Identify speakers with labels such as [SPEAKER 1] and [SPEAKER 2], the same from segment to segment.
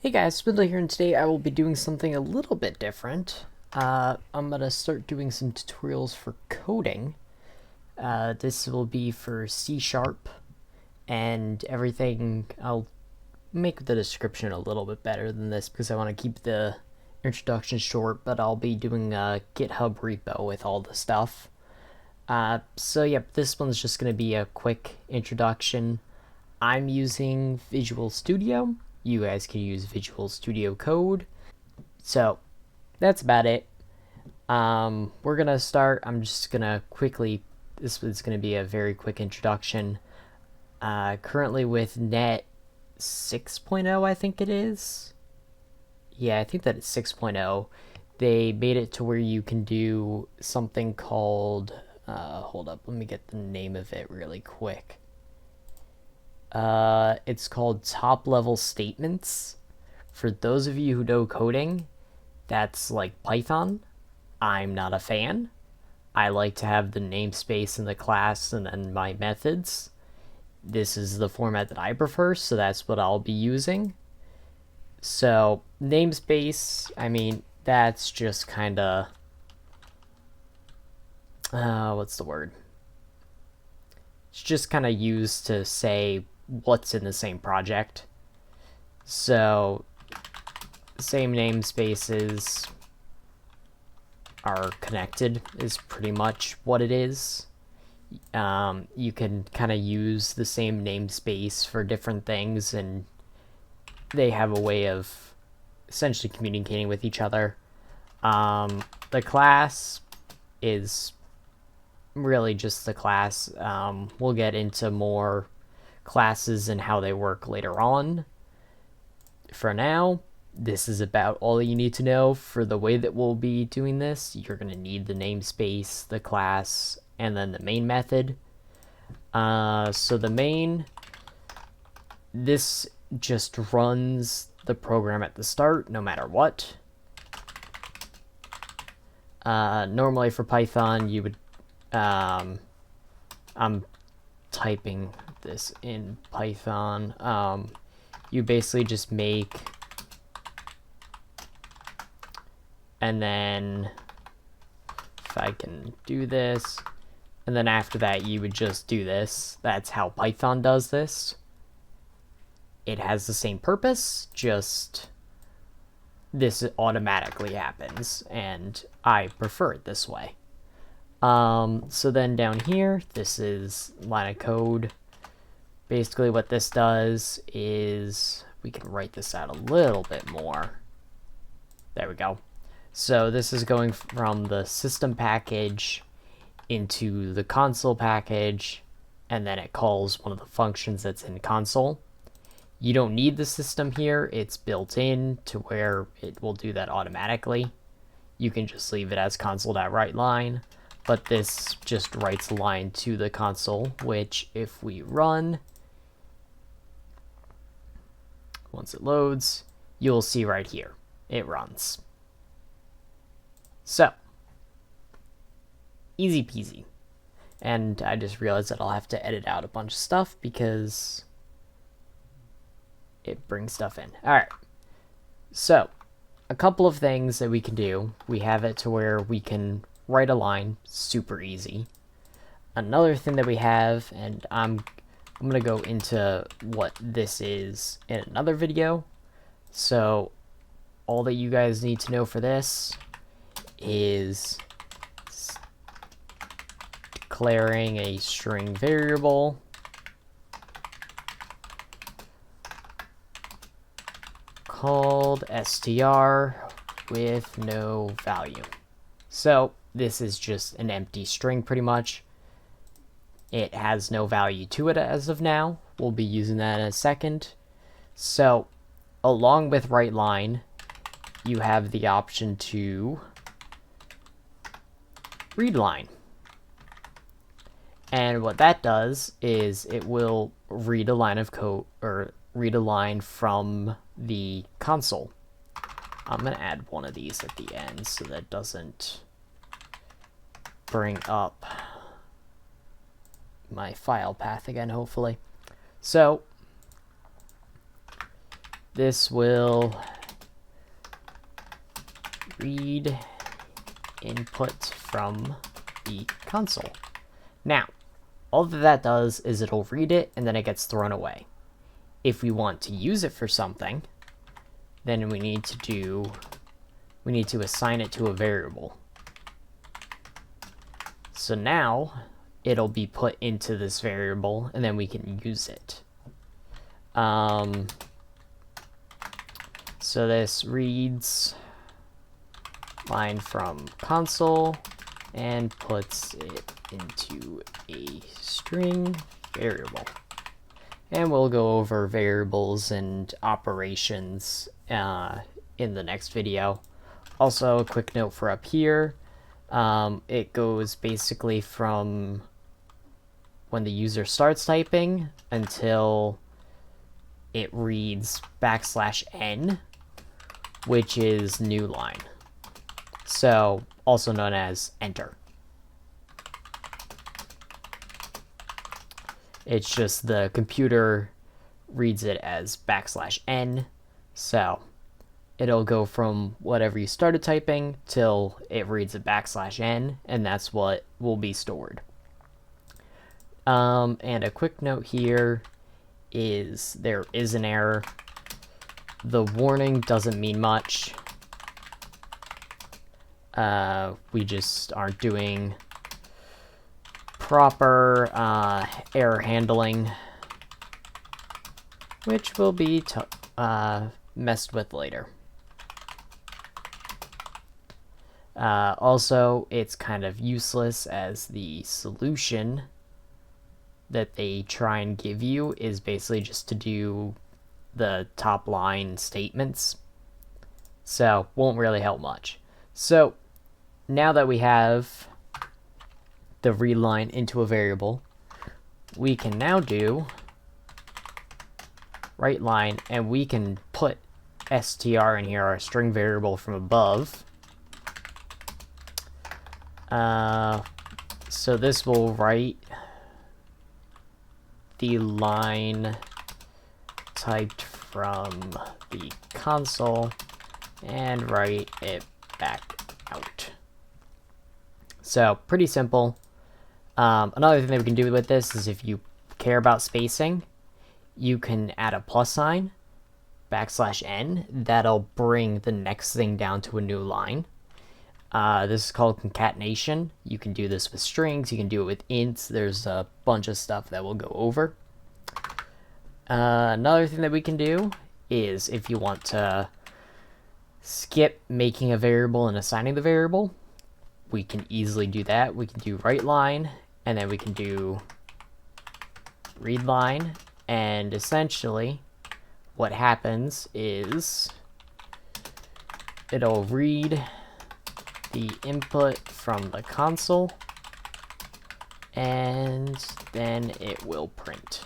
[SPEAKER 1] Hey guys, Spindler here, and today I will be doing something a little bit different. I'm gonna start doing some tutorials for coding. This will be for C Sharp and everything. I'll make the description a little bit better than this because I want to keep the introduction short, but I'll be doing a GitHub repo with all the stuff. So yep, this one's just gonna be a quick introduction. I'm using Visual Studio. You guys can use Visual Studio Code. So that's about it. We're gonna start. I'm just gonna quickly. This is gonna be a very quick introduction. Currently with Net 6.0, I think it is. Yeah, I think that it's 6.0. They made it to where you can do something called. Hold up, let me get the name of it really quick. It's called top level statements. For those of you who know coding, that's like Python. I'm not a fan. I like to have the namespace in the class and then my methods. This is the format that I prefer, so that's what I'll be using. So, namespace, I mean, that's just kind of. What's the word? It's just kind of used to say what's in the same project. So, same namespaces are connected is pretty much what it is. You can kind of use the same namespace for different things, and they have a way of essentially communicating with each other. The class is really just the class. We'll get into more classes and how they work later on. For now, this is about all you need to know for the way that we'll be doing this. You're going to need the namespace, the class, and then the main method. So the main, this just runs the program at the start, no matter what. Normally for Python, you would, I'm typing this in Python. You basically just make, and then if I can do this, and then after that you would just do this. That's how Python does this. It has the same purpose, just this automatically happens, and I prefer it this way. So then down here, this is line of code. Basically what this does is, we can write this out a little bit more. There we go. So this is going from the system package into the console package, and then it calls one of the functions that's in console. You don't need the system here. It's built in to where it will do that automatically. You can just leave it as console.writeLine, but this just writes a line to the console, which if we run, once it loads, you'll see right here, it runs. So, easy peasy. And I just realized that I'll have to edit out a bunch of stuff because it brings stuff in. Alright, so a couple of things that we can do. We have it to where we can write a line, super easy. Another thing that we have, and I'm going to go into what this is in another video. So all that you guys need to know for this is declaring a string variable called str with no value. So this is just an empty string pretty much. It has no value to it as of now. We'll be using that in a second. So along with writeLine, you have the option to readLine. And what that does is it will read a line of code, or read a line from the console. I'm going to add one of these at the end so that doesn't bring up my file path again, hopefully. So this will read input from the console. Now, all that does is it'll read it and then it gets thrown away. If we want to use it for something, then we need to assign it to a variable. So now it'll be put into this variable and then we can use it. So this reads line from console and puts it into a string variable. And we'll go over variables and operations in the next video. Also, a quick note for up here. It goes basically from when the user starts typing until it reads \n, which is new line. So, also known as enter. It's just the computer reads it as \n, so it'll go from whatever you started typing till it reads a \n, and that's what will be stored. And a quick note here is there is an error. The warning doesn't mean much. We just aren't doing proper error handling, which will be messed with later. Also, it's kind of useless as the solution that they try and give you is basically just to do the top line statements. So, won't really help much. So, now that we have the read line into a variable, we can now do write line, and we can put str in here, our string variable from above. So this will write the line typed from the console and write it back out. So pretty simple. Another thing that we can do with this is if you care about spacing, you can add a plus sign, \n, that'll bring the next thing down to a new line. This is called concatenation. You can do this with strings, you can do it with ints, there's a bunch of stuff that we'll go over. Another thing that we can do is if you want to skip making a variable and assigning the variable, we can easily do that. We can do write line, and then we can do read line, and essentially what happens is it'll read the input from the console and then it will print.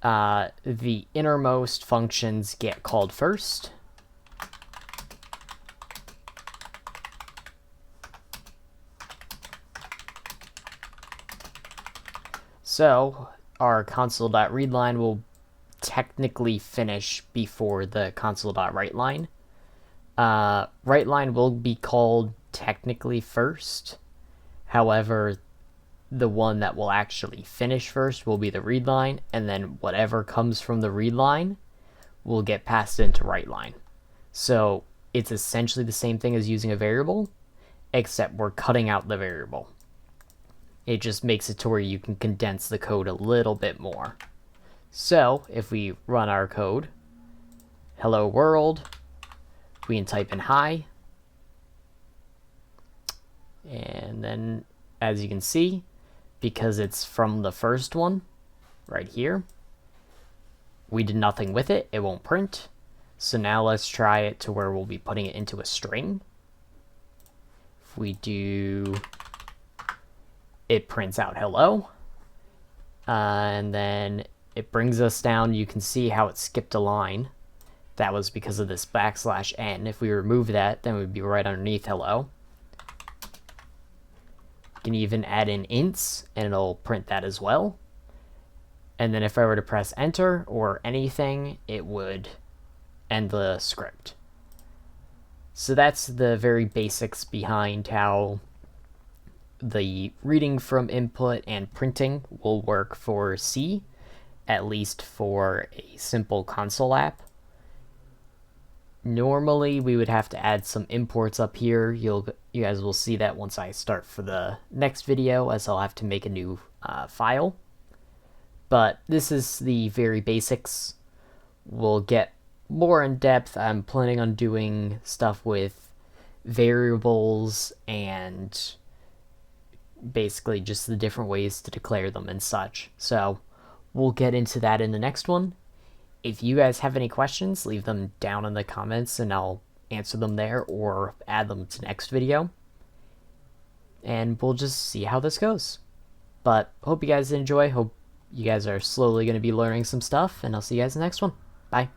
[SPEAKER 1] The innermost functions get called first. So our console.readLine will technically finish before the console.writeLine. WriteLine will be called technically first. However, the one that will actually finish first will be the read line, and then whatever comes from the read line will get passed into write line. So it's essentially the same thing as using a variable, except we're cutting out the variable. It just makes it to where you can condense the code a little bit more. So if we run our code, hello world, we can type in hi, and then as you can see, because it's from the first one right here, we did nothing with it, it won't print. So now let's try it to where we'll be putting it into a string. If we do, it prints out hello, and then it brings us down. You can see how it skipped a line. That was because of this \n. If we remove that, then we'd be right underneath hello. You can even add in ints, and it'll print that as well. And then if I were to press enter or anything, it would end the script. So that's the very basics behind how the reading from input and printing will work for C, at least for a simple console app. Normally, we would have to add some imports up here. You guys will see that once I start for the next video, as I'll have to make a new file. But this is the very basics. We'll get more in depth. I'm planning on doing stuff with variables and basically just the different ways to declare them and such. So we'll get into that in the next one. If you guys have any questions, leave them down in the comments and I'll answer them there or add them to next video. And we'll just see how this goes. But hope you guys enjoy. Hope you guys are slowly going to be learning some stuff, and I'll see you guys in the next one. Bye.